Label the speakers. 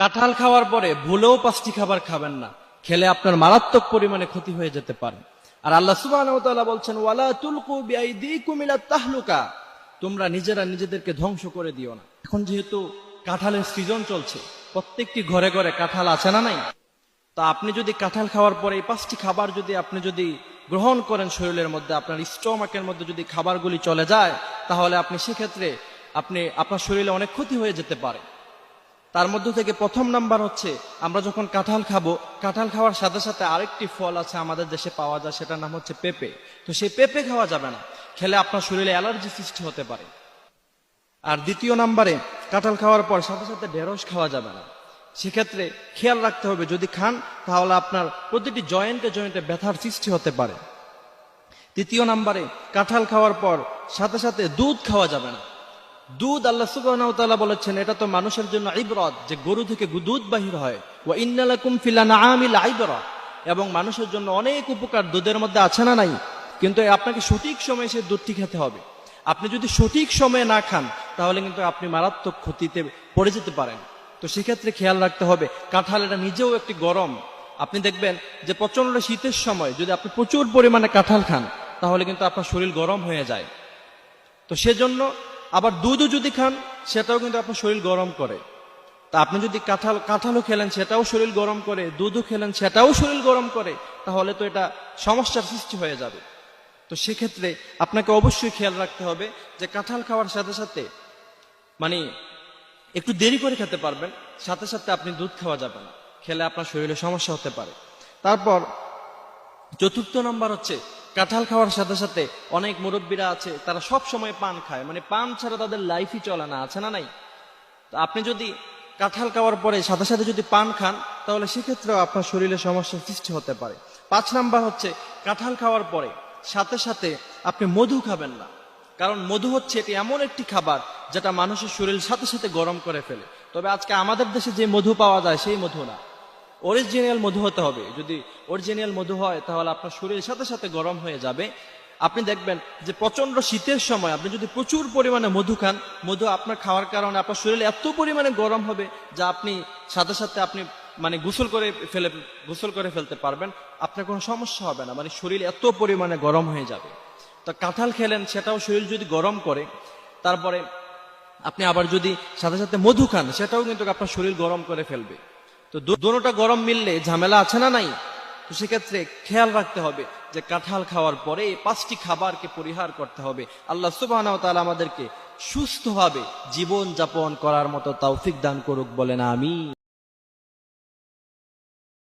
Speaker 1: কাঁঠাল খাওয়ার পরে ভুলেও 5টি খাবার খাবেন না, খেলে আপনার মারাত্মক পরিমাণে ক্ষতি হয়ে যেতে পারে। আর আল্লাহ সুবহানাহু ওয়া তাআলা বলছেন, ওয়ালা তুলকু বিআইদিকুম ইলাত তাহলুকা, তোমরা নিজেরা নিজেদেরকে ধ্বংস করে দিও না। এখন যেহেতু কাঁঠালের সিজন চলছে, প্রত্যেকটি ঘরে ঘরে কাঁঠাল আছে না নাই? তা আপনি যদি কাঁঠাল খাওয়ার পরে এই 5টি খাবার আপনি যদি গ্রহণ করেন শরীরের মধ্যে, আপনার স্টমাকের মধ্যে যদি খাবারগুলি চলে যায়, তাহলে আপনি সেক্ষেত্রে আপনার শরীরে অনেক ক্ষতি হয়ে যেতে পারে। তার মধ্যে থেকে প্রথম নাম্বার হচ্ছে, আমরা যখন কাঁঠাল খাবো, কাঁঠাল খাওয়ার সাথে সাথে আরেকটি ফল আছে আমাদের দেশে পাওয়া যায়, সেটার নাম হচ্ছে পেঁপে। তো সেই পেঁপে খাওয়া যাবে না, খেলে আপনার শরীরে অ্যালার্জি সৃষ্টি হতে পারে। আর দ্বিতীয় নাম্বারে, কাঁঠাল খাওয়ার পর সাথে সাথে ঢেঁড়স খাওয়া যাবে না। সেক্ষেত্রে খেয়াল রাখতে হবে, যদি খান তাহলে আপনার প্রতিটি জয়েন্টে জয়েন্টে ব্যথার সৃষ্টি হতে পারে। তৃতীয় নাম্বারে, কাঁঠাল খাওয়ার পর সাথে সাথে দুধ খাওয়া যাবে না। দুধ আল্লাহ সুবহানাহু ওয়া তাআলা বলেছেন, এটা তো মানুষের জন্য ইবরাত, যে গরু থেকে দুধ বাহির হয়। ওয়া ইন্না লাকুম ফিল আনআমি লাইবরা, এবং মানুষের জন্য অনেক উপকার দুধের মধ্যে আছে না নাই? কিন্তু আপনাকে সঠিক সময়ে সে দুধটি খেতে হবে। আপনি যদি সঠিক সময়ে না খান, তাহলে কিন্তু আপনি মারাত্মক ক্ষতিতে পড়ে যেতে পারেন। তো সেক্ষেত্রে খেয়াল রাখতে হবে, কাঁঠাল এটা নিজেও একটি গরম। আপনি দেখবেন যে প্রচন্ড শীতের সময় যদি আপনি প্রচুর পরিমাণে কাঁঠাল খান, তাহলে কিন্তু আপনার শরীর গরম হয়ে যায়। তো সেজন্য আবার দুধও যদি খান, সেটাও কিন্তু আপনার শরীর গরম করে। তা আপনি যদি কাঁঠালও খেলেন, সেটাও শরীর গরম করে, দুধও খেলেন, সেটাও শরীর গরম করে, তাহলে তো এটা সমস্যার সৃষ্টি হয়ে যাবে। তো সেক্ষেত্রে আপনাকে অবশ্যই খেয়াল রাখতে হবে যে কাঁঠাল খাওয়ার সাথে সাথে একটু দেরি করে খেতে পারবেন, সাথে সাথে আপনি দুধ খাওয়া যাবে না, খেলে আপনার শরীরে সমস্যা হতে পারে। তারপর চতুর্থ নম্বর হচ্ছে, কাঁঠাল খাওয়ার সাথে সাথে অনেক মুরব্বীরা আছে, তারা সব সময় পান খায়, পান ছাড়া তাদের লাইফই চলে না, আছে না নাই? তো আপনি যদি কাঁঠাল খাওয়ার পরে সাথে সাথে যদি পান খান, তাহলে সেক্ষেত্রেও আপনার শরীরে সমস্যার সৃষ্টি হতে পারে। 5 নাম্বার হচ্ছে, কাঁঠাল খাওয়ার পরে সাথে সাথে আপনি মধু খাবেন না। কারণ মধু হচ্ছে এটি এমন একটি খাবার যেটা মানুষের শরীর সাথে সাথে গরম করে ফেলে। তবে আজকে আমাদের দেশে যে মধু পাওয়া যায় সেই মধু না, অরিজিনাল মধু হতে হবে। যদি অরিজিনাল মধু হয়, তাহলে আপনার শরীরের সাথে সাথে গরম হয়ে যাবে। আপনি দেখবেন যে প্রচন্ড শীতের সময় আপনি যদি প্রচুর পরিমাণে মধু খান, মধু আপনার খাওয়ার কারণে আপনার শরীরে এত পরিমাণে গরম হবে, যা আপনি সাথে সাথে আপনি গোসল করে ফেলতে পারবেন, আপনার কোনো সমস্যা হবে না। শরীর এত পরিমাণে গরম হয়ে যাবে। তো কাঁঠাল খেলেন, সেটাও শরীর যদি গরম করে, তারপরে আপনি আবার যদি সাথে সাথে মধু খান, সেটাও কিন্তু আপনার শরীর গরম করে ফেলবে। তো দুটোটা গরম মিললে ঝামেলা আছে না নাই? তো সেক্ষেত্রে খেয়াল রাখতে হবে যে কাঁঠাল খাওয়ার পরে 5টি খাবারকে পরিহার করতে হবে। আল্লাহ সুবহানাহু ওয়া তাআলা আমাদেরকে সুস্থভাবে জীবন যাপন করার মতো তৌফিক দান করুক, বলেন আমিন।